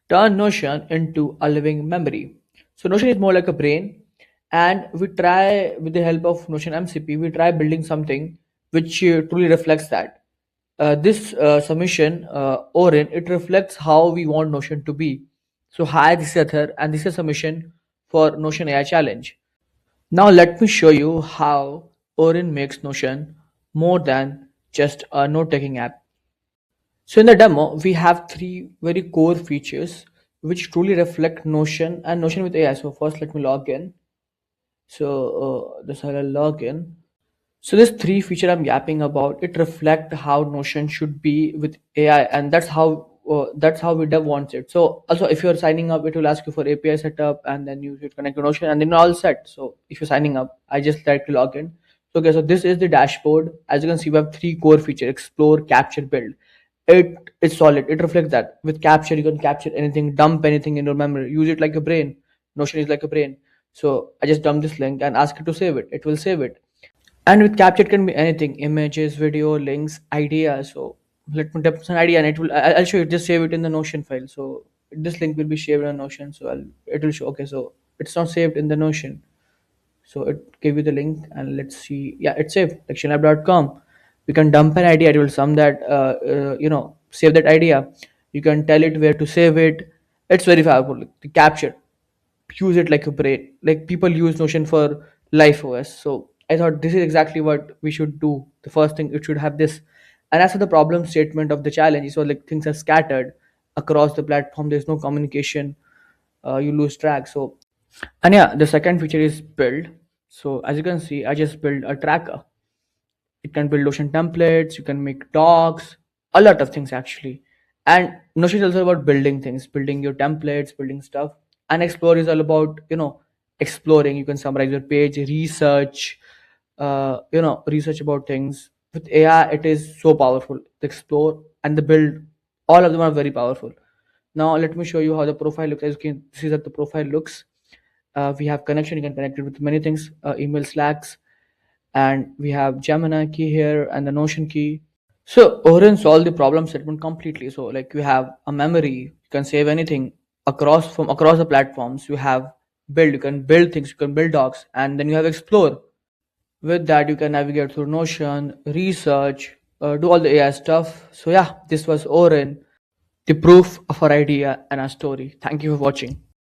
turn Notion into a living memory. So Notion is more like a brain, and we try with the help of Notion MCP, we try building something which truly reflects that. This submission, Orin, it reflects how we want Notion to be. So hi, this is Athar, and this is a submission for Notion AI Challenge. Now let me show you how Orin makes Notion more than just a note-taking app. So in the demo, we have three very core features which truly reflect Notion and Notion with AI. So first, let me log in. So this I'll log in. So this three feature I'm yapping about, it reflect how Notion should be with AI, and that's how we dev wants it. So also, if you're signing up, it will ask you for API setup, and then you should connect to Notion, and then you're all set. So if you're signing up, I just like to log in. So okay, so this is the dashboard. As you can see, we have three core features: explore, capture, build. It is solid. It reflects that. With capture, you can capture anything, dump anything in your memory, use it like a brain. Notion is like a brain. So I just dump this link and ask it to save it. It will save it. And with capture, it can be anything: images, video, links, ideas. So let me type an idea, and I'll show you. Just save it in the Notion file. So this link will be saved in Notion. So it will show. Okay, so it's not saved in the Notion. So it gave you the link, and let's see. Yeah, it's saved. Actionlab.com. We can dump an idea. It will sum that. Save that idea. You can tell it where to save it. It's very powerful. The capture, use it like a brain. Like people use Notion for life OS. So I thought this is exactly what we should do. The first thing, it should have this. And as for the problem statement of the challenge, so like things are scattered across the platform. There's no communication. You lose track. So and yeah, the second feature is build. So as you can see, I just built a tracker. It can build Notion templates, you can make docs, a lot of things actually. And Notion is also about building things, building your templates, building stuff. And explore is all about, exploring. You can summarize your page, research, research about things. With AI, it is so powerful. The explore and the build, all of them are very powerful. Now let me show you how the profile looks. As you can see that the profile looks, we have connection. You can connect it with many things, email, Slacks, and we have Gemini key here and the Notion key. So Orin solved the problem statement completely. So like you have a memory, you can save anything across the platforms. You have build, you can build things, you can build docs, and then you have explore. With that, you can navigate through Notion, research, do all the AI stuff. So yeah, this was Orin, the proof of our idea and our story. Thank you for watching.